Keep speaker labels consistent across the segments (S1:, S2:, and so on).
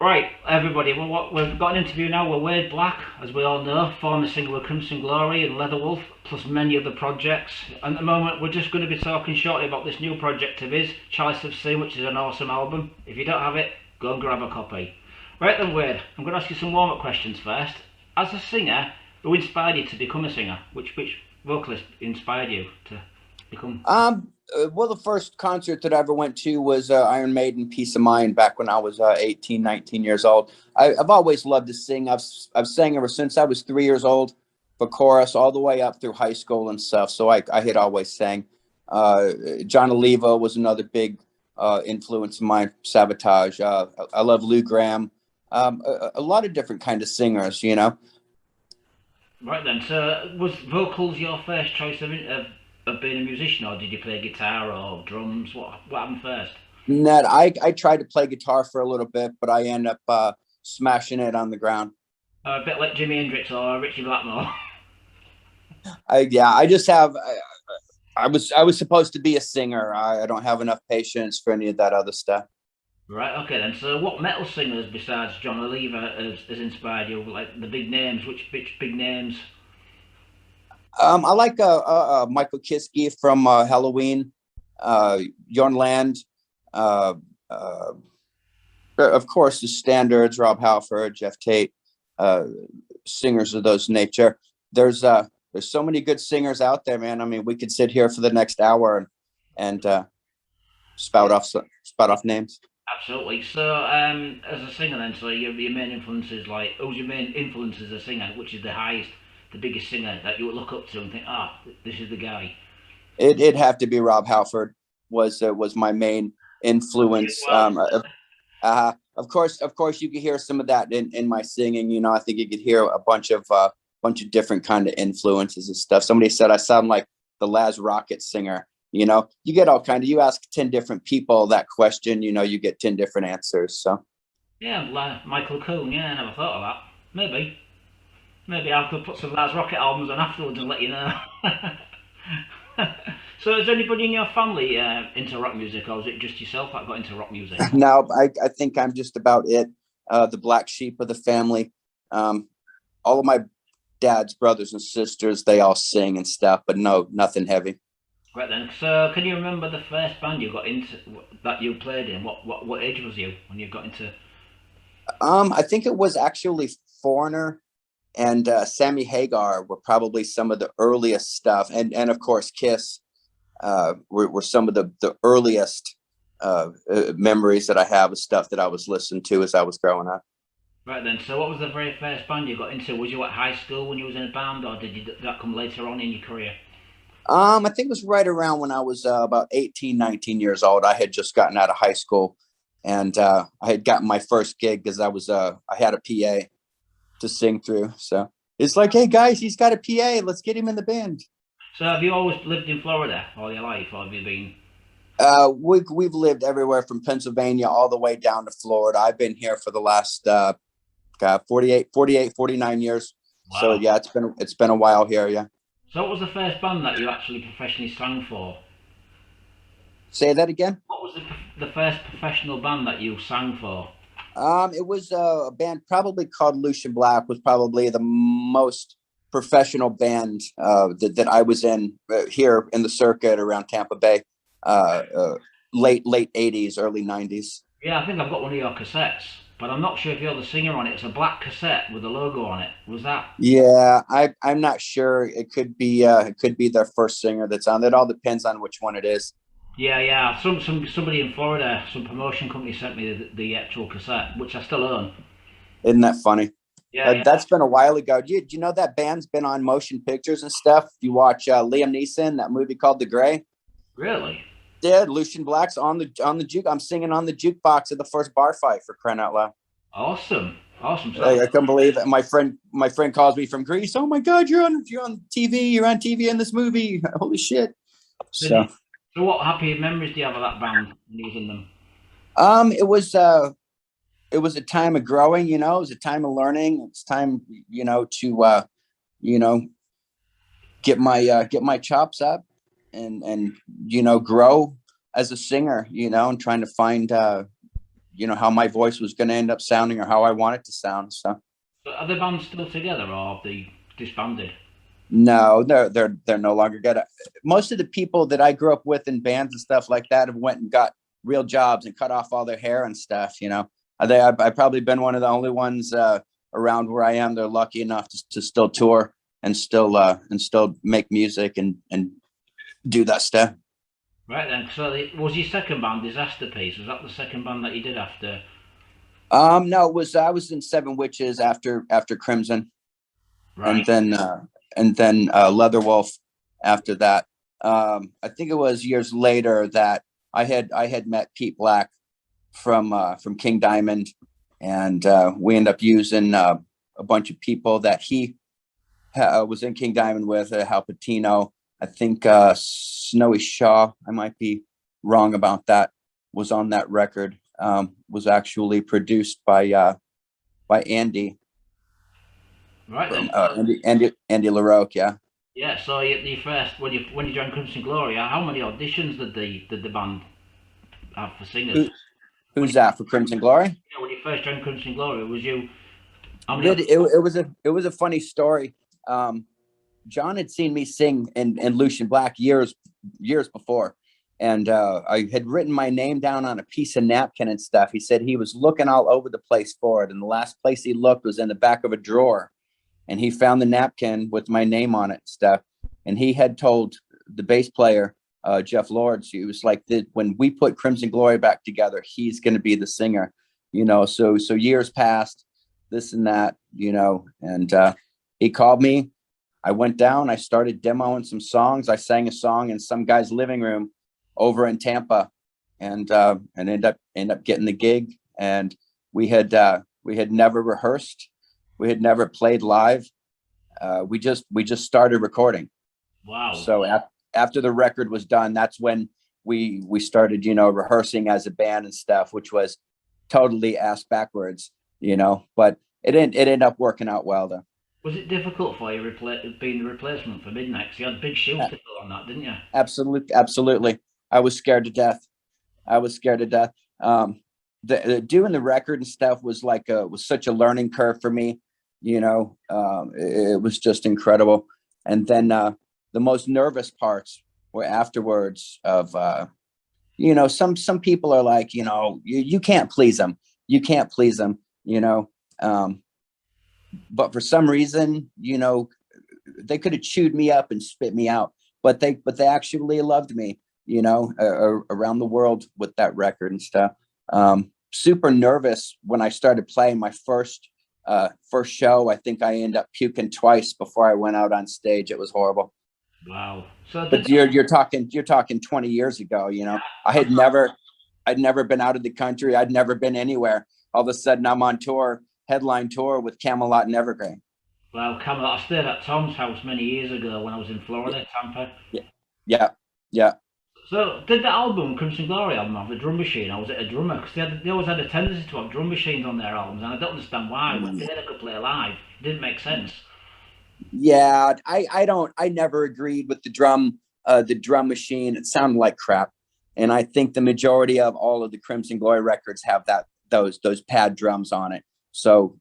S1: Right, everybody. Well, we've got an interview now with Wade Black, as we all know, former singer with Crimson Glory and Leatherwolf, plus many other projects. And at the moment, we're just going to be talking shortly about this new project of his, Chalice of Sin, which is an awesome album. If you don't have it, go and grab a copy. Right then, Wade, I'm going to ask you some warm-up questions first. As a singer, who inspired you to become a singer? Which vocalist inspired you to become?
S2: Well, the first concert that I ever went to was Iron Maiden, Peace of Mind, back when I was 18, 19 years old. I've always loved to sing. I've sang ever since I was 3 years old for chorus, all the way up through high school and stuff. So I had always sang. John Oliva was another big influence of mine. Sabotage. I love Lou Graham. A lot of different kind of singers, you know.
S1: Right then, so was vocals your first choice of being a musician, or did you play guitar or drums? What happened first?
S2: Ned, I tried to play guitar for a little bit, but I end up smashing it on the ground.
S1: A bit like Jimi Hendrix or Richie Blackmore.
S2: I just have. I was supposed to be a singer. I don't have enough patience for any of that other stuff.
S1: Right, okay then. So, what metal singers besides John Oliver has inspired you? Like the big names? Which big names?
S2: I like Michael Kiske from Halloween, Jorn Land, uh, uh, of course the standards, Rob Halford, Jeff Tate, uh, singers of those nature. There's uh, there's so many good singers out there, man. I mean, we could sit here for the next hour and spout
S1: Yeah,
S2: off names.
S1: absolutely. So, as a singer, then, so your main influences, like who's your main influence as a singer? Which is the highest, the biggest singer that you would look up to and think, this is the guy.
S2: It'd have to be Rob Halford was my main influence.
S1: Well,
S2: Of course, you could hear some of that in my singing. You know, I think you could hear a bunch of different kind of influences and stuff. Somebody said I sound like the Laz Rocket singer. You know, you get all kind of. You ask 10 different people that question, you know, you get 10 different answers. So
S1: yeah, Michael Coon. Yeah, I never thought of that. Maybe I could put some Lars Rocket albums on afterwards and let you know. So, is anybody in your family into rock music, or is it just yourself that got into rock music?
S2: now I think I'm just about it. The black sheep of the family. Um, all of my dad's brothers and sisters, they all sing and stuff, but no, nothing heavy.
S1: Right then. So, can you remember the first band you got into that you played in? What age was you when you got into?
S2: I think it was actually Foreigner and Sammy Hagar were probably some of the earliest stuff, and of course Kiss were some of the earliest memories that I have of stuff that I was listening to as I was growing up.
S1: Right then. So, what was the very first band you got into? Was you at high school when you was in a band, or did that come later on in your career?
S2: I think it was right around when I was about 18, 19 years old. I had just gotten out of high school, and I had gotten my first gig because I had a PA to sing through. So it's like, hey guys, he's got a PA. Let's get him in the band.
S1: So, have you always lived in Florida all your life, or have you been?
S2: We've lived everywhere from Pennsylvania all the way down to Florida. I've been here for the last 49 years. So
S1: Wow.
S2: yeah, it's been a while here. Yeah.
S1: So, what was the first band that you actually professionally sang for?
S2: Say that again.
S1: What was the first professional band that you sang for?
S2: It was a band probably called Lucian Black, was probably the most professional band that I was in here in the circuit around Tampa Bay, uh, uh, late 80s, early 90s.
S1: Yeah, I think I've got one of your cassettes, but I'm not sure if you're the singer on it. It's a black cassette with a logo on it. Was that?
S2: Yeah, I'm not sure. It could be their first singer that's on. It all depends on which one it is.
S1: Yeah, yeah. Somebody in Florida, some promotion company sent me the actual cassette, which I still own.
S2: Isn't that funny?
S1: Yeah, yeah.
S2: That's been a while ago. Do you know that band's been on motion pictures and stuff? You watch Liam Neeson, that movie called The Gray.
S1: Really?
S2: Yeah, Lucian Black's on the juke. I'm singing on the jukebox at the first bar fight for crying out loud.
S1: Awesome, awesome. So,
S2: I couldn't believe it. My friend calls me from Greece. Oh my God, you're on TV. You're on TV in this movie. Holy shit!
S1: so, do
S2: So
S1: you, so what happy memories do you have of that band when you was in them?
S2: um, it was uh, it was a time of growing. You know, it was a time of learning. It's time, to you know get my chops up and grow as a singer. And trying to find how my voice was going to end up sounding or how I want it to sound. So
S1: So are the bands still together or have they disbanded?
S2: no, they're no longer good. Most of the people that I grew up with in bands and stuff like that have went and got real jobs and cut off all their hair and stuff. I've probably been one of the only ones around where I am. They're lucky enough to still tour and still make music and do that stuff.
S1: Right then, so was your second band Disaster Piece? Was that the second band that you did after?
S2: No, I was in Seven Witches after Crimson, and
S1: Right.
S2: then Leatherwolf after that. I think it was years later that I had met Pete Black from King Diamond, and we ended up using a bunch of people that he was in King Diamond with, Hal Patino. I think Snowy Shaw, I might be wrong about that, was on that record. Was actually produced by Andy.
S1: Right then.
S2: Andy LaRoque, yeah.
S1: Yeah. So you first when you joined Crimson Glory, how many auditions did the band have for singers?
S2: Who's that for Crimson Glory?
S1: Yeah, when you first joined Crimson Glory, was you? How many?
S2: It was a funny story. John had seen me sing in Lucian Black years before, and I had written my name down on a piece of napkin and stuff. He said he was looking all over the place for it, and the last place he looked was in the back of a drawer, and he found the napkin with my name on it and stuff. And he had told the bass player, Jeff Lords, he was like, when we put Crimson Glory back together, he's going to be the singer, So years passed, this and that, and he called me. I went down, I started demoing some songs. I sang a song in some guy's living room over in Tampa, and ended up getting the gig. And we had never rehearsed, we had never played live. We just started recording.
S1: Wow.
S2: So after the record was done, that's when we started, rehearsing as a band and stuff, which was totally ass backwards, but it ended up working out well though.
S1: Was it difficult for you being the replacement for Midnight? 'Cause you had big shoes to fill on that, didn't you?
S2: Absolutely. I was scared to death. Doing the record and stuff was was such a learning curve for me. It was just incredible. And then the most nervous parts were afterwards of, some people are like, you can't please them. You can't please them, but for some reason, they could have chewed me up and spit me out, but they actually loved me, around the world with that record and stuff. Super nervous when I started playing my first show. I think I ended up puking twice before I went out on stage. It was horrible.
S1: Wow. So
S2: But you're talking 20 years ago, I'd never been out of the country. I'd never been anywhere. All of a sudden I'm on tour, headline tour with Camelot and Evergreen.
S1: Well, Camelot, I stayed at Tom's house many years ago when I was in Florida, Tampa.
S2: Yeah.
S1: So, did the album, Crimson Glory album, have a drum machine, or was it a drummer? Because they always had a tendency to have drum machines on their albums, and I don't understand why. When they could play live, it didn't make sense.
S2: Yeah, I never agreed with the drum machine. It sounded like crap. And I think the majority of all of the Crimson Glory records have those pad drums on it. So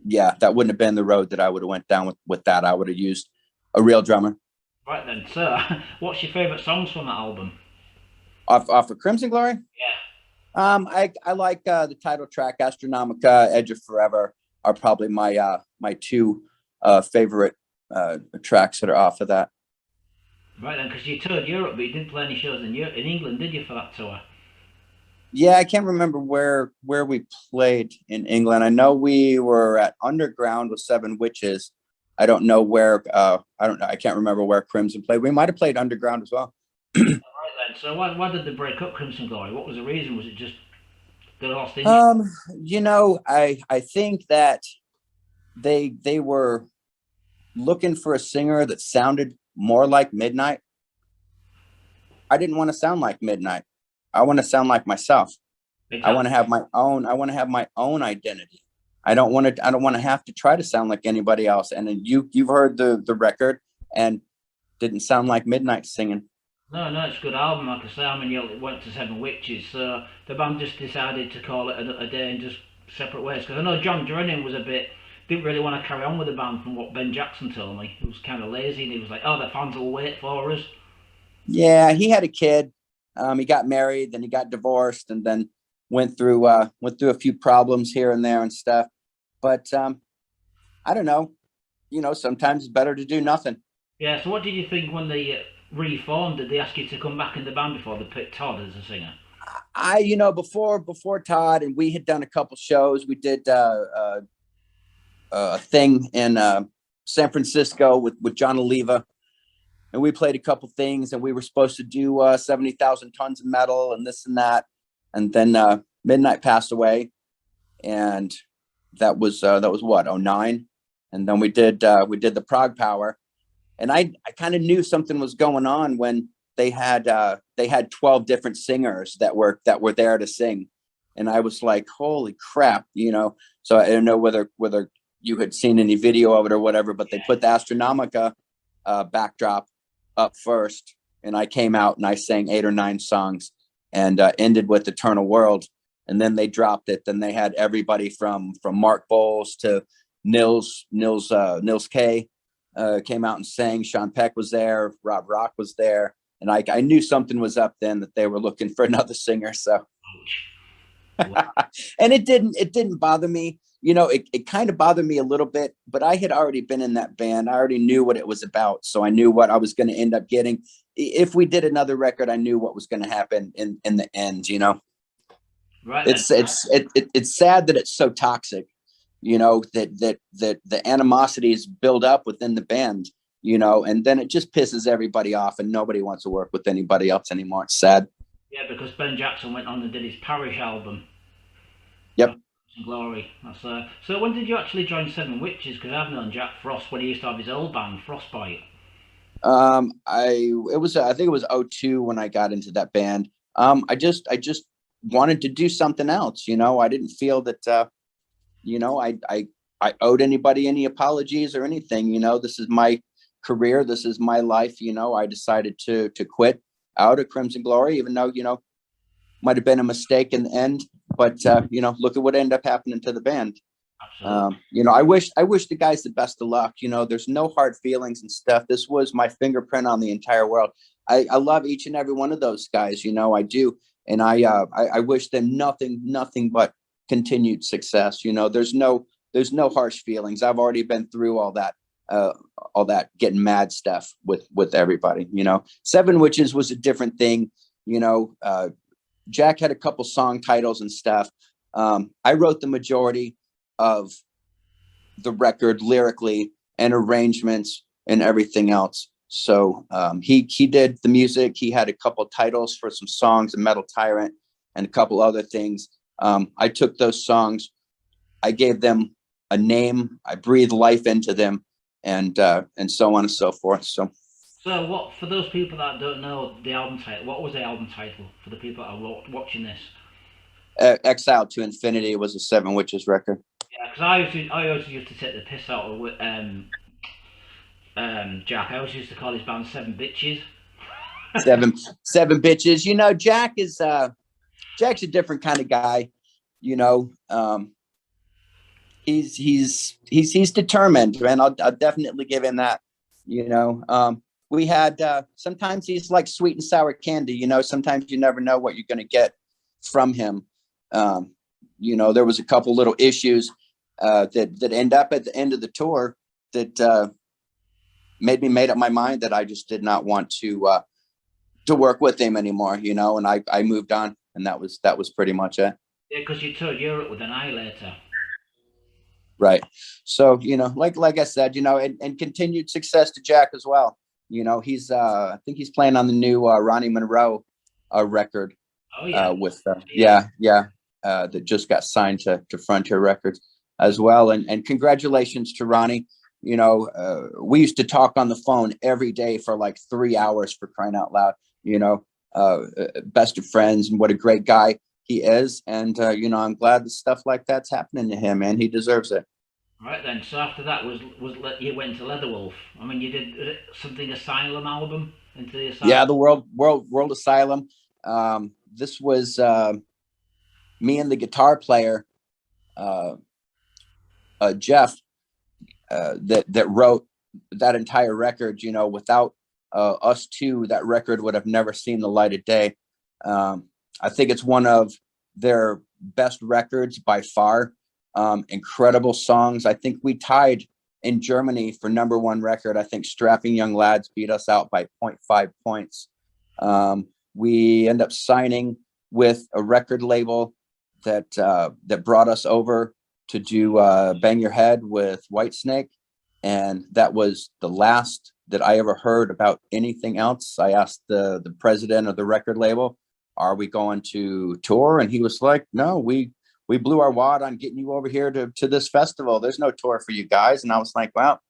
S2: yeah, that wouldn't have been the road that I would have went down with that. I would have used a real drummer.
S1: Right then, so what's your favourite songs from that album?
S2: Off of Crimson Glory?
S1: Yeah.
S2: I like the title track, Astronomica, Edge of Forever are probably my two favorite tracks that are off of that.
S1: Right then, because you toured Europe, but you didn't play any shows in England, did you, for that tour?
S2: Yeah, I can't remember where we played in England. I know we were at Underground with Seven Witches. I don't know where. I don't know. I can't remember where Crimson played. We might have played Underground as well.
S1: Right then. So why did they break up, Crimson Glory? What was the reason? Was it just they lost interest?
S2: I think that they were looking for a singer that sounded more like Midnight. I didn't want to sound like Midnight. I want to sound like myself. Exactly. I want to have my own identity. I don't want to have to try to sound like anybody else. And then you've heard the record and didn't sound like Midnight singing.
S1: No, no, it's a good album. Like I say, I mean, you went to Seven Witches, so the band just decided to call it a day and just separate ways. Because I know John Drennan was a bit didn't really want to carry on with the band from what Ben Jackson told me. He was kind of lazy and he was like, "Oh, the fans will wait for us."
S2: Yeah, he had a kid. He got married, then he got divorced, and then went through a few problems here and there and stuff. But I don't know. Sometimes it's better to do nothing.
S1: Yeah. So, what did you think when they reformed? Did they ask you to come back in the band before they picked Todd as a singer?
S2: Before Todd and we had done a couple shows. We did a thing in San Francisco with John Oliva, and we played a couple things, and we were supposed to do 70,000 tons of metal and this and that, and then Midnight passed away, and that was what, '09, and then we did the Prague Power, and I kind of knew something was going on when they had 12 different singers that were there to sing, and I was like, holy crap, So I don't know whether you had seen any video of it or whatever, but they put the Astronomica backdrop up first, and I came out and I sang 8 or 9 songs, and ended with Eternal World, and then they dropped it. Then they had everybody from Mark Bowles to Nils K came out and sang. Sean Peck was there, Rob Rock was there, and I knew something was up then, that they were looking for another singer. So
S1: Wow.
S2: and it didn't bother me. It kind of bothered me a little bit, but I had already been in that band. I already knew what it was about, so I knew what I was going to end up getting. If we did another record, I knew what was going to happen in the end.
S1: Right then.
S2: It's sad that it's so toxic. That the animosities build up within the band. And then it just pisses everybody off, and nobody wants to work with anybody else anymore. It's sad.
S1: Yeah, because Ben Jackson went on and did his Parish album.
S2: Yep.
S1: Glory. So when did you actually join Seven Witches? Because I've known Jack Frost when he used to have his old band, Frostbite.
S2: I think it was '02 when I got into that band. I just wanted to do something else. I didn't feel that I owed anybody any apologies or anything. This is my career, this is my life. I decided to quit out of Crimson Glory, even though might have been a mistake in the end, but look at what ended up happening to the band.
S1: Absolutely.
S2: I wish the guys the best of luck. There's no hard feelings and stuff. This was my fingerprint on the entire world. I love each and every one of those guys. I do, and I wish them nothing but continued success. There's no harsh feelings. I've already been through all that getting mad stuff with everybody. Seven Witches was a different thing. Jack had a couple song titles and stuff. I wrote the majority of the record lyrically and arrangements and everything else. So he did the music. He had a couple titles for some songs, a Metal Tyrant and a couple other things. I took those songs, I gave them a name, I breathed life into them, and so on and so forth. So
S1: So what for those people that don't know the album title? What was the album title for the people that are watching this?
S2: Exile to Infinity was a Seven Witches record.
S1: Yeah, because I always used to take the piss out of Jack. I always used to call his band Seven Bitches.
S2: seven seven bitches. Jack's a different kind of guy. You know, he's determined, man. I'll definitely give him that. We had sometimes he's like sweet and sour candy. Sometimes you never know what you're going to get from him. There was a couple little issues that end up at the end of the tour that made me made up my mind that I just did not want to work with him anymore. And I moved on, and that was pretty much it.
S1: Yeah, because you toured Europe with Annihilator.
S2: Right. So, like I said, and continued success to Jack as well. He's I think he's playing on the new Ronnie Monroe record.
S1: Oh yeah.
S2: With that just got signed to Frontier Records as well. And congratulations to Ronnie. We used to talk on the phone every day for like 3 hours, for crying out loud. Best of friends, and what a great guy he is. And I'm glad that stuff like that's happening to him, and he deserves it.
S1: Right then. So after that was you went to Leatherwolf. I mean, you did something Asylum album. into the asylum?
S2: Yeah, the World Asylum. This was me and the guitar player, Jeff, that wrote that entire record. You know, without us two, that record would have never seen the light of day. I think it's one of their best records by far. Incredible songs. I think we tied in Germany for #1 record. I think Strapping Young Lads beat us out by 0.5 points. We end up signing with a record label that brought us over to do Bang Your Head with Whitesnake. And that was the last that I ever heard about anything else. I asked the president of the record label, are we going to tour? And he was like, no, we blew our wad on getting you over here to this festival. There's no tour for you guys. And I was like, well,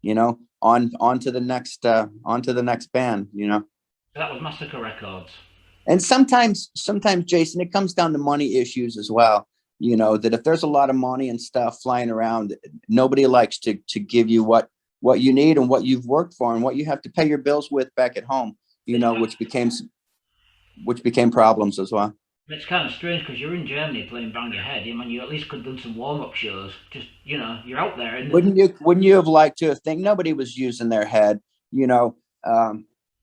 S2: you know, on to the next band, you know.
S1: That was Massacre Records.
S2: And sometimes, Jason, it comes down to money issues as well. You know, that if there's a lot of money and stuff flying around, nobody likes to give you what you need and what you've worked for and what you have to pay your bills with back at home, you know, which became problems as well.
S1: It's kind of strange because you're in Germany playing Bang Your Head. I mean, you at least could have done some warm-up shows. Just, you know, you're out there.
S2: Wouldn't you have liked to think nobody was using their head? You know,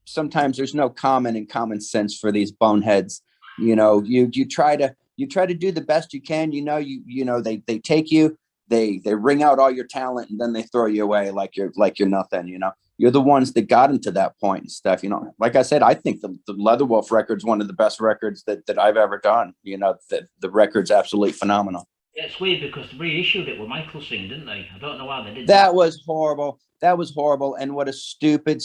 S2: sometimes there's no common sense for these boneheads. You know, you try to do the best you can. You know, they take you, they wring out all your talent and then they throw you away like you're nothing. You know, you're the ones that got into that point and stuff. You know, like I said, I think the Leatherwolf record's one of the best records that I've ever done. You know, the record's absolutely phenomenal.
S1: Yeah, it's weird because they reissued it with Michael singing, didn't they? I don't know why they did
S2: that. That was horrible. That was horrible. And what a stupid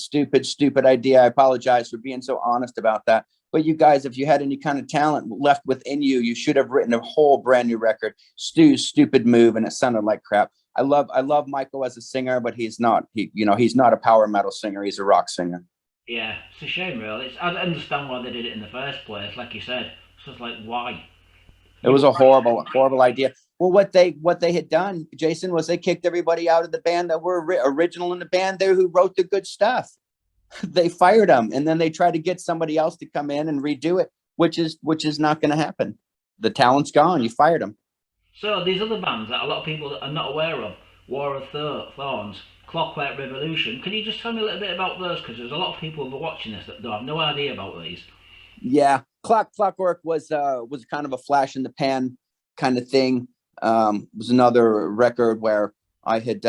S2: idea. I apologize for being so honest about that. But you guys, if you had any kind of talent left within you, you should have written a whole brand new record. Stu's stupid move, and it sounded like crap. I love Michael as a singer, but he's not a power metal singer. He's a rock singer.
S1: Yeah, it's a shame, really. I understand why they did it in the first place, like you said. It's just like, why?
S2: It was a horrible idea. Well, what they had done, Jason, was they kicked everybody out of the band that were original in the band there who wrote the good stuff. They fired them, and then they tried to get somebody else to come in and redo it, which is not going to happen. The talent's gone. You fired them.
S1: So these other bands that a lot of people are not aware of, War of Thorns, Clockwork Revolution. Can you just tell me a little bit about those? Because there's a lot of people who are watching this that have no idea about these.
S2: Yeah, Clockwork was kind of a flash in the pan kind of thing. It was another record where I had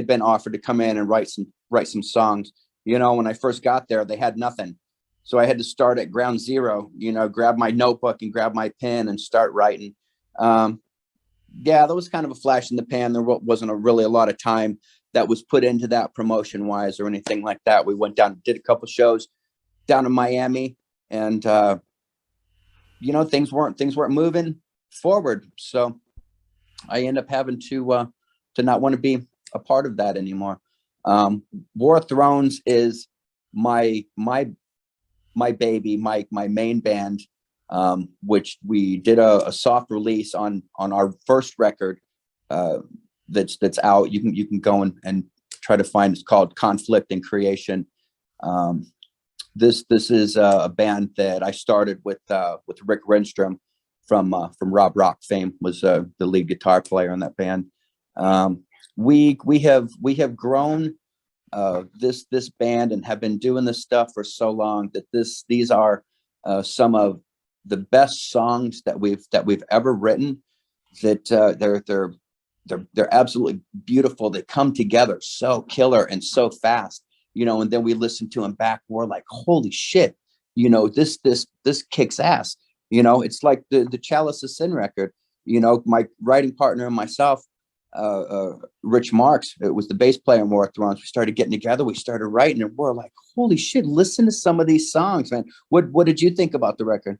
S2: been offered to come in and write some songs. You know, when I first got there, they had nothing. So I had to start at ground zero, you know, grab my notebook and grab my pen and start writing. Yeah, that was kind of a flash in the pan. There wasn't really a lot of time that was put into that promotion wise or anything like that. We went down, did a couple shows down in Miami, and, you know, things weren't moving forward. So I end up having to not want to be a part of that anymore. War of Thrones is my baby, my main band, which we did a soft release on our first record that's out. You can go and try to find. It's called Conflict and Creation. This is a band that I started with Rick Renstrom from Rob Rock fame, was the lead guitar player in that band. We have grown this band and have been doing this stuff for so long that these are some of the best songs that we've ever written. That they're absolutely beautiful. They come together so killer and so fast, you know. And then we listen to them back. We're like, holy shit, you know, this kicks ass. You know, it's like the Chalice of Sin record. You know, my writing partner and myself, Rich Marks, it was the bass player in War of Thrones. We started getting together, we started writing, and we're like, holy shit, listen to some of these songs, man. What did you think about the record?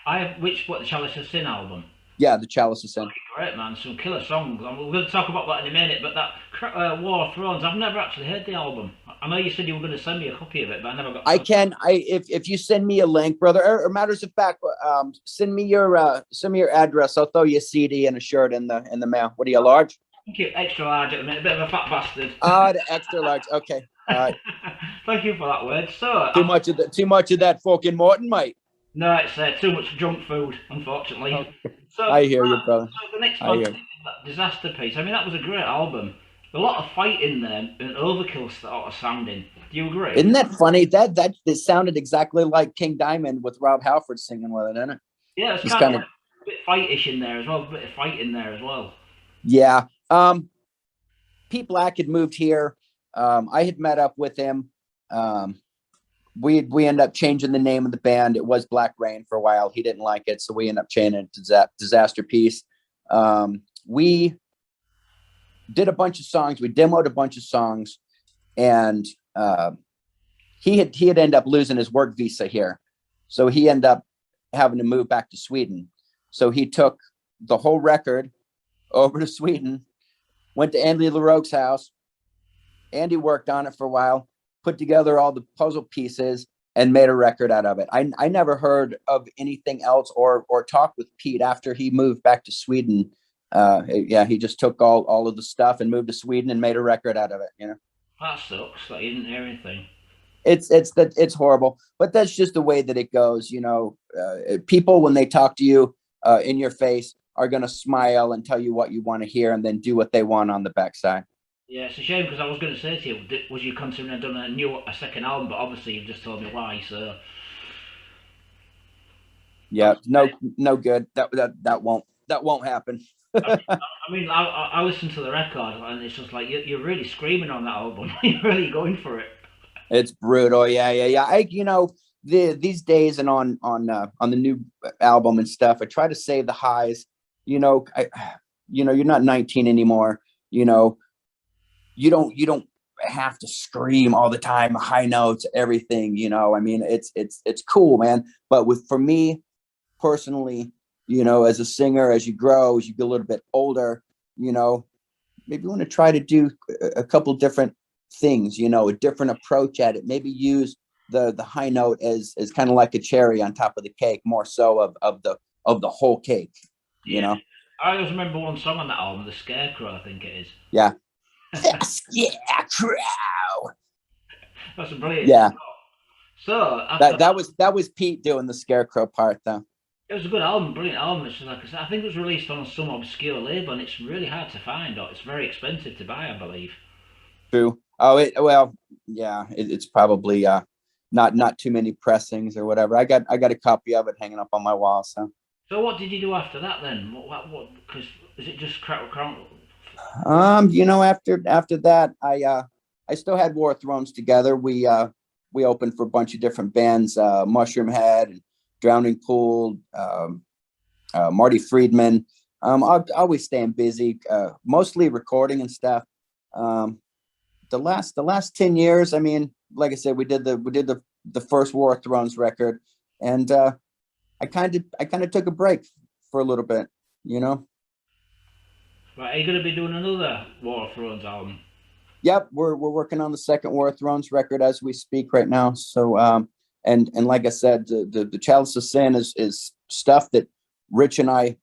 S1: The Chalice of Sin album?
S2: Yeah, the Chalice of Sin.
S1: Great, man. Some killer songs. We're going to talk about that in a minute, but that War of Thrones, I've never actually heard the album. I know you said you were going to send me a copy of it, but I never got.
S2: If you send me a link, brother, or matters of fact, send me your address. I'll throw you a CD and a shirt in the mail. What are you, large?
S1: Thank you. Extra large at the minute. A bit of a fat bastard.
S2: The extra large. Okay. All right.
S1: Thank you for that word. So,
S2: Too much of that fucking Morton, mate.
S1: no, it's too much junk food, unfortunately.
S2: Oh,
S1: So,
S2: I hear you, brother.
S1: so the next
S2: I
S1: band,
S2: hear.
S1: that Disaster Piece. I mean, that was a great album. A lot of fight in there and overkill sort of sounding. Do you agree?
S2: Isn't that funny? That it sounded exactly like King Diamond with Rob Halford singing with it, didn't it?
S1: Yeah, it's
S2: It's
S1: kind of
S2: kind of
S1: like a bit fightish in there as well. A bit of fight in there as well.
S2: yeah. Pete Black had moved here. I had met up with him. Um, we ended up changing the name of the band. It was Black Rain for a while. He didn't like it, so we ended up changing it to Disaster Piece. We did a bunch of songs. We demoed a bunch of songs, and he had ended up losing his work visa here, so he ended up having to move back to Sweden. So he took the whole record over to Sweden, went to Andy LaRoque's house. Andy worked on it for a while, put together all the puzzle pieces, and made a record out of it. I never heard of anything else or talked with Pete after he moved back to Sweden. Yeah, he just took all of the stuff and moved to Sweden and made a record out of it. You know,
S1: That sucks. That you didn't hear anything.
S2: it's horrible, but that's just the way that it goes. You know, people when they talk to you in your face are gonna smile and tell you what you want to hear, and then do what they want on the backside.
S1: Yeah, it's a shame because I was going to say to you, was you considering doing a second album? But obviously you've just told me why. So
S2: Yeah, no good. That won't happen.
S1: I mean, I listened to the record and it's just like you're really screaming on that album. You're really going for it.
S2: It's brutal. Yeah. These days and on the new album and stuff, I try to save the highs. You know, you're not 19 anymore. You know, you don't have to scream all the time, high notes, everything. You know, I mean, it's cool, man. But for me personally, you know, as a singer, as you grow, as you get a little bit older, you know, maybe you want to try to do a couple different things, you know, a different approach at it. Maybe use the high note as kind of like a cherry on top of the cake, more so of the whole cake, you
S1: Yeah,
S2: know.
S1: I always remember one song on that album, "The Scarecrow," I think it is.
S2: Yeah. Scarecrow.
S1: That's a brilliant
S2: Yeah.
S1: song. So after
S2: That was Pete doing the Scarecrow part though.
S1: it was a good album, brilliant album. It's just like I said, I think it was released on some obscure label, and it's really hard to find. Or it's very expensive to buy, I believe.
S2: True. Oh, well, yeah, it's probably not too many pressings or whatever. I got a copy of it hanging up on my wall. So
S1: So what did you do after that then? What? Because is it just crack?
S2: you know, after that, I still had War of Thrones together. We opened for a bunch of different bands, Mushroom Head and Drowning Pool, Marty Friedman. I'll always staying busy, mostly recording and stuff. The last 10 years, I mean, like I said, we did the first War of Thrones record, and I kind of took a break for a little bit, you know.
S1: Right, are you going to be doing another War of Thrones album?
S2: Yep, we're working on the second War of Thrones record as we speak right now. So and like I said, the Chalice of Sin is stuff that Rich and I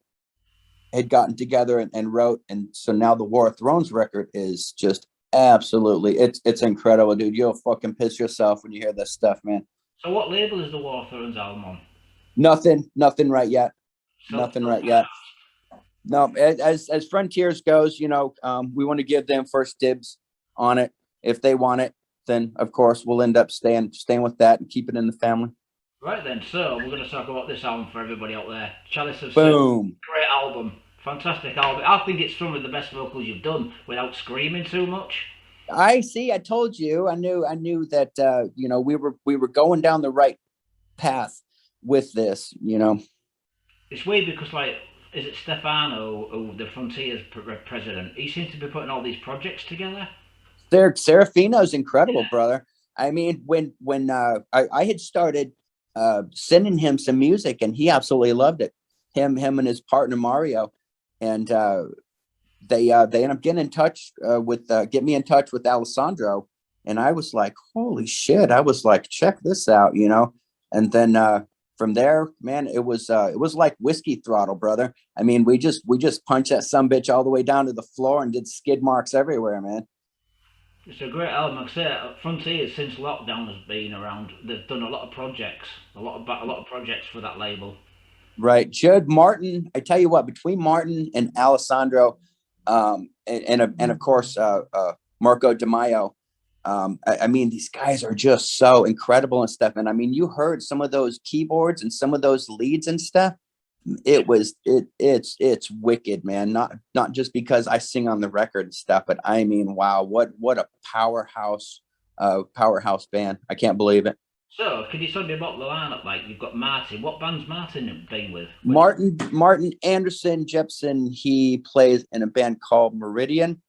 S2: had gotten together and wrote, and so now the War of Thrones record is just absolutely it's incredible, dude. You'll fucking piss yourself when you hear this stuff, man.
S1: So what label is the War of Thrones album on?
S2: Nothing right yet.
S1: Self
S2: Nothing right yet. No, as Frontiers goes, you know, we want to give them first dibs on it. If they want it, then of course we'll end up staying with that and keep it in the family.
S1: Right then, so we're going to talk about this album for everybody out there. Chalice of Sin,
S2: Boom.
S1: great album, fantastic album. I think it's some of the best vocals you've done without screaming too much.
S2: I see. I told you. I knew that. You know, we were going down the right path with this. You know,
S1: It's weird because like, is it Stefano, who the Frontiers president? He seems to be putting all these projects together.
S2: Serafino's incredible, brother. I mean, when I had started sending him some music, and he absolutely loved it. Him and his partner Mario, and they end up getting in touch get me in touch with Alessandro, and I was like, holy shit! I was like, check this out, you know. And then from there, man, it was like whiskey throttle, brother. I mean, we just punched that sumbitch all the way down to the floor and did skid marks everywhere, man.
S1: It's a great album. Like I say, Frontiers since lockdown has been around. They've done a lot of projects, a lot of projects for that label.
S2: Right. Judd Martin, I tell you what, between Martin and Alessandro, and of course, Marco Di Maio, I mean, these guys are just so incredible and stuff. And I mean, you heard some of those keyboards and some of those leads and stuff. It's wicked, man. Not just because I sing on the record and stuff, but I mean, wow, what a powerhouse band. I can't believe it.
S1: So, could you tell me about the lineup? Like, you've got Martin. What band's Martin been with?
S2: Martin Anderson Jepson, he plays in a band called Meridian,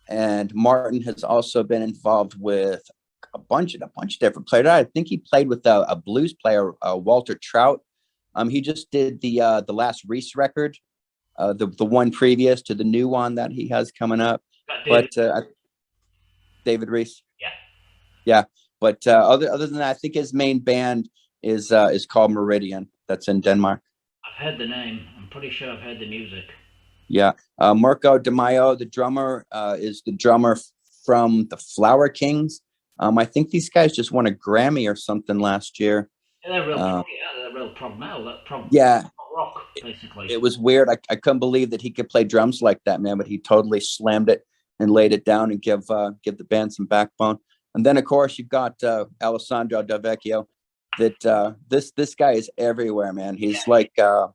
S2: and Martin has also been involved with a bunch of different players. I think he played with a blues player, Walter Trout. He just did the last Reese record, the one previous to the new one that he has coming up. David Reese.
S1: Yeah.
S2: Yeah. But other than that, I think his main band is called Meridian. That's in Denmark.
S1: I've heard the name. I'm pretty sure I've heard the music.
S2: Yeah. Marco Di Maio, the drummer, is the drummer from the Flower Kings. I think these guys just won a Grammy or something last year.
S1: Yeah, they're real prog metal. Rock, basically.
S2: It was weird. I couldn't believe that he could play drums like that, man. But he totally slammed it and laid it down and give the band some backbone. And then, of course, you've got Alessandro Del Vecchio. That this guy is everywhere, man. He's like a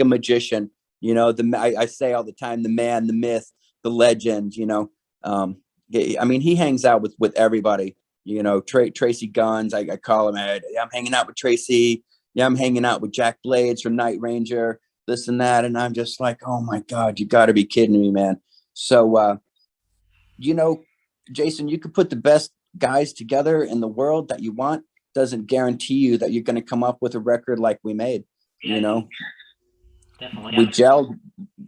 S2: magician. You know, I say all the time, the man, the myth, the legend. You know, I mean, he hangs out with everybody. You know, Tracy Guns. I call him. I'm hanging out with Tracy. Yeah, I'm hanging out with Jack Blades from Night Ranger. This and that, and I'm just like, oh my God, you got to be kidding me, man. So, you know, Jason, you could put the best guys together in the world that you want, doesn't guarantee you that you're going to come up with a record like we made.
S1: Yeah,
S2: you know,
S1: definitely.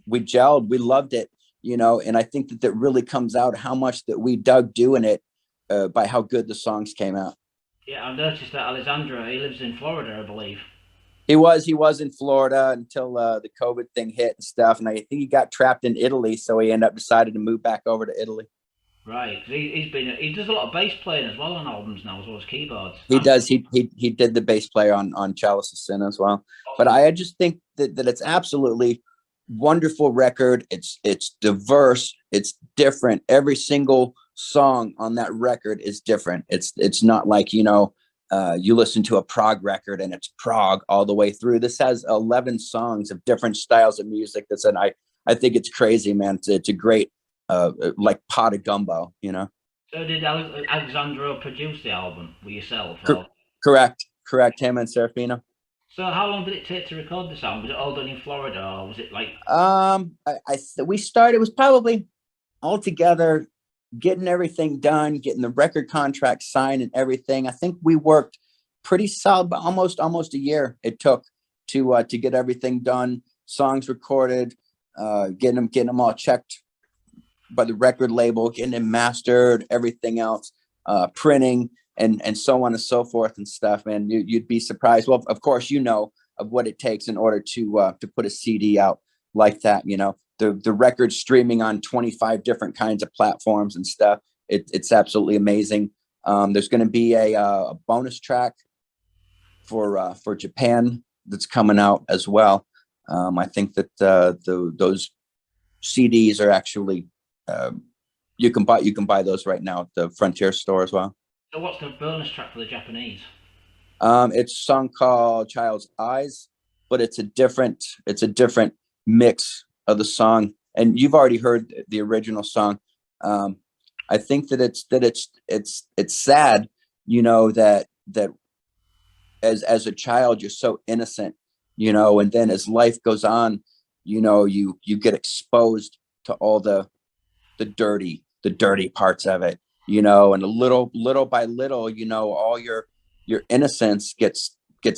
S2: We gelled, we loved it, you know, and I think that really comes out how much that we dug doing it by how good the songs came out.
S1: Yeah, I've noticed that Alexandra, he lives in Florida, I believe.
S2: He was in Florida until the COVID thing hit and stuff, and I think he got trapped in Italy, so he ended up decided to move back over to Italy.
S1: Right, he does a lot of bass playing as well on albums now, as well as keyboards.
S2: He does. He did the bass player on Chalice of Sin as well. But I just think that it's absolutely wonderful record. It's diverse. It's different. Every single song on that record is different. It's not like, you know, you listen to a prog record and it's prog all the way through. This has 11 songs of different styles of music. I think it's crazy, man. It's a great like pot of gumbo, you know.
S1: So did Alexandra produce the album with yourself?
S2: Correct. Him and Serafino.
S1: So how long did it take to record this album? Was it all done in Florida, or was it like?
S2: We started. It was probably all together, getting everything done, getting the record contract signed and everything. I think we worked pretty solid, but almost a year it took to get everything done, songs recorded, getting them all checked by the record label, getting it mastered, everything else, printing and so on and so forth and stuff. And you'd be surprised. Well, of course, you know of what it takes in order to put a CD out like that. You know, the record streaming on 25 different kinds of platforms and stuff. It's absolutely amazing. There's going to be a bonus track for Japan that's coming out as well. I think that those CDs are actually you can buy those right now at the Frontier store as well.
S1: So what's the bonus track for the Japanese?
S2: It's a song called Child's Eyes, but it's a different mix of the song. And you've already heard the original song. I think that it's sad, you know, that as a child you're so innocent, you know, and then as life goes on, you know, you get exposed to all the dirty parts of it, you know, and a little by little, you know, all your innocence gets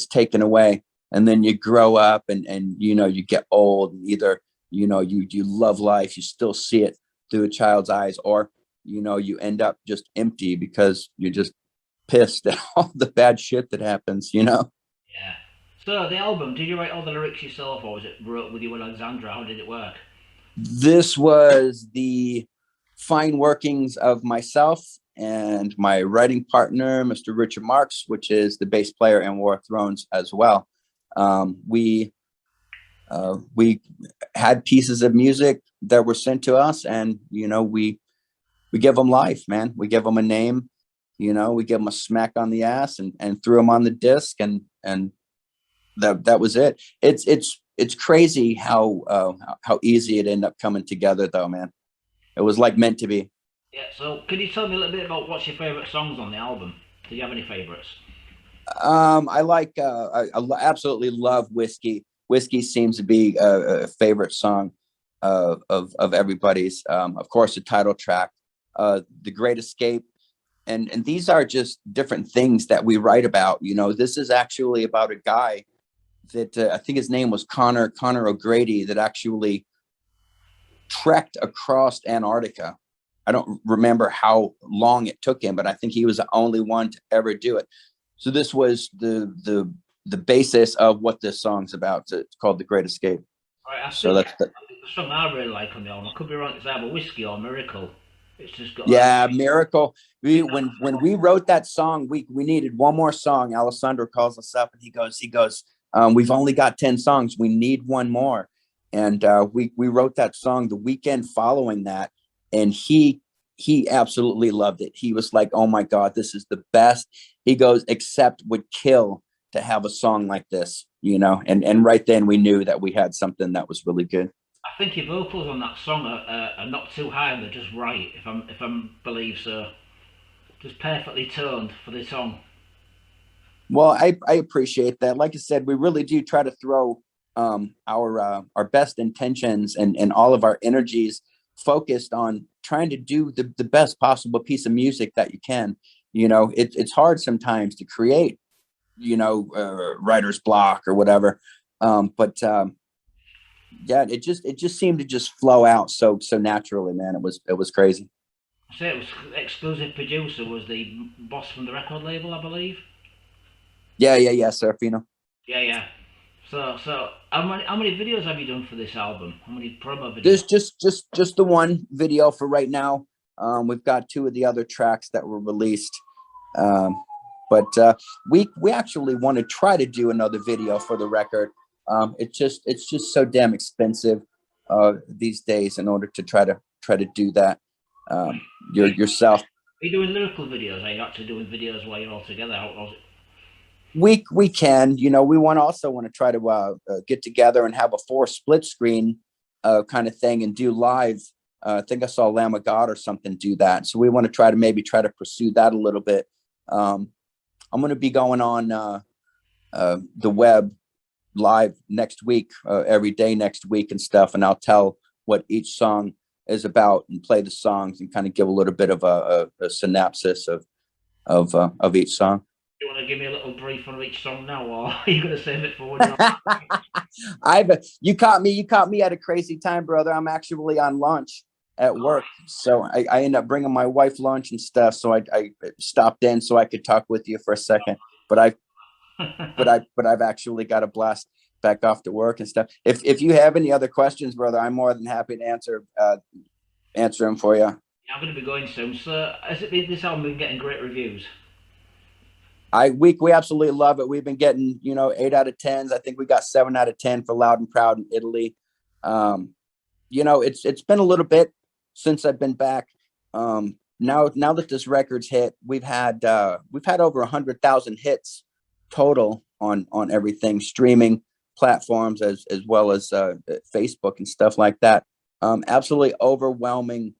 S2: taken away, and then you grow up and you know, you get old, and either, you know, you love life, you still see it through a child's eyes, or, you know, you end up just empty because you're just pissed at all the bad shit that happens, you know.
S1: Yeah. So the album, did you write all the lyrics yourself, or was it wrote with you and Alexandra? How did it work?
S2: This was the fine workings of myself and my writing partner, Mr. Richard Marks, which is the bass player in War of Thrones as well. We had pieces of music that were sent to us, and we give them life, man. We give them a name, we give them a smack on the ass and threw them on the disc, and that was it. It's crazy how easy it ended up coming together, though, man. It was like meant to be.
S1: Yeah, so can you tell me a little bit about what's your favourite songs on the album? Do you have any favourites?
S2: I like absolutely love Whiskey. Whiskey seems to be a favorite song of everybody's. Of course, the title track, The Great Escape, and these are just different things that we write about. This is actually about a guy that I think his name was Connor O'Grady, that actually trekked across Antarctica. I don't remember how long it took him, but I think he was the only one to ever do it. So this was the basis of what this song's about. It's called The Great Escape.
S1: Right,
S2: So that's
S1: the song I really like on the album. I could be wrong. It's either Whiskey or Miracle. It's just got
S2: Miracle. When we wrote that song, we needed one more song. Alessandro calls us up and he goes, we've only got 10 songs. We need one more. And we wrote that song the weekend following that, and he absolutely loved it. He was like, "Oh my God, this is the best." He goes, "Except would kill to have a song like this," And right then we knew that we had something that was really good.
S1: I think your vocals on that song are not too high; they're just right. If I believe so, just perfectly toned for the song.
S2: Well, I appreciate that. Like I said, we really do try to throw our best intentions and all of our energies focused on trying to do the best possible piece of music that you can. It's hard sometimes to create, writer's block or whatever. But yeah, it just seemed to just flow out so naturally, man. It was crazy.
S1: I say it was exclusive producer was the boss from the record label, I believe.
S2: Yeah, Serafino.
S1: Yeah. So how many videos have you done for this album? How many promo videos?
S2: There's just the one video for right now. We've got 2 of the other tracks that were released. But we actually want to try to do another video for the record. It's just so damn expensive these days in order to try to do that yourself.
S1: Are you doing lyrical videos? Are you actually doing videos while you're all together?
S2: We can, we also want to try to get together and have a 4 split screen kind of thing and do live. I think I saw Lamb of God or something do that. So we want to try to pursue that a little bit. I'm going to be going on the web live next week, every day next week and stuff. And I'll tell what each song is about and play the songs and kind of give a little bit of a synopsis of each song.
S1: You want to give me a little brief on each song now, or are you going to save it for when
S2: you caught me at a crazy time, brother. I'm actually on lunch at work, so I end up bringing my wife lunch and stuff. So I stopped in so I could talk with you for a second, but I've actually got a blast back off to work and stuff. If you have any other questions, brother, I'm more than happy to answer them for you.
S1: I'm going to be going soon. So has this album been getting great reviews?
S2: We absolutely love it. We've been getting 8 out of 10s. I think we got 7 out of 10 for Loud and Proud in Italy. It's been a little bit since I've been back. Now that this record's hit, we've had over 100,000 hits total on everything, streaming platforms as well as Facebook and stuff like that. Absolutely overwhelming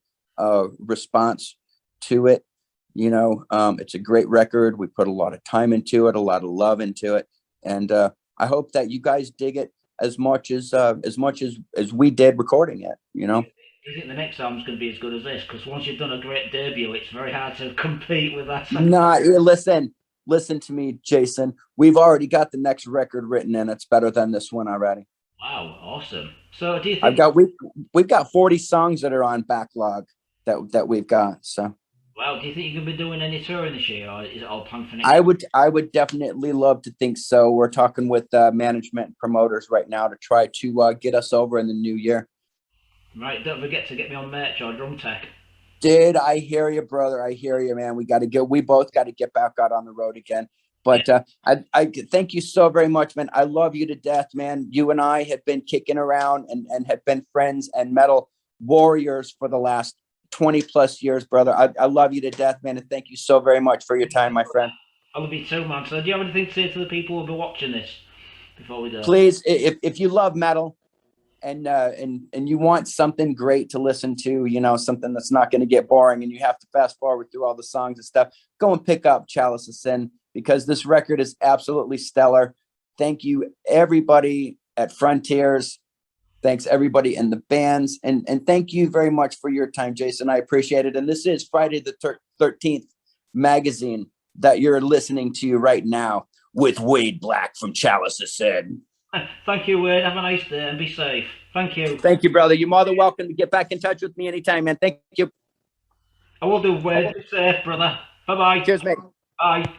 S2: response to it. It's a great record. We put a lot of time into it, a lot of love into it, and I hope that you guys dig it as much as we did recording it.
S1: Do you think the next album's going to be as good as this? Because once you've done a great debut, it's very hard to compete with that.
S2: Nah, listen to me, Jason. We've already got the next record written, and it's better than this one already.
S1: Wow, awesome. So do you think
S2: we've got 40 songs that are on backlog that we've got. So.
S1: Well, do you think you can be doing any touring this year, or is it all planned for next
S2: year? I would definitely love to think so. We're talking with management and promoters right now to try to get us over in the new year.
S1: Right, don't forget to get me on merch or drum tech.
S2: Dude, I hear you, brother. I hear you, man. We both got to get back out on the road again. But I thank you so very much, man. I love you to death, man. You and I have been kicking around and have been friends and metal warriors for the last 20 plus years, brother. I love you to death, man. And thank you so very much for your time, my friend.
S1: I love you too, man. So do you have anything to say to the people who'll be watching this before we do?
S2: Please, if you love metal, and you want something great to listen to, you know, something that's not going to get boring and you have to fast forward through all the songs and stuff, go and pick up Chalice of Sin, because this record is absolutely stellar. Thank you, everybody at Frontiers. Thanks, everybody in the bands. And thank you very much for your time, Jason. I appreciate it. And this is Friday the 13th magazine that you're listening to right now with Wade Black from Chalice of Sin.
S1: Thank you, Wade. Have a nice day and be safe. Thank you.
S2: Thank you, brother. You're more than welcome to get back in touch with me anytime, man. Thank you.
S1: I will do, Wade. Be safe, brother. Bye-bye.
S2: Cheers, mate.
S1: Bye.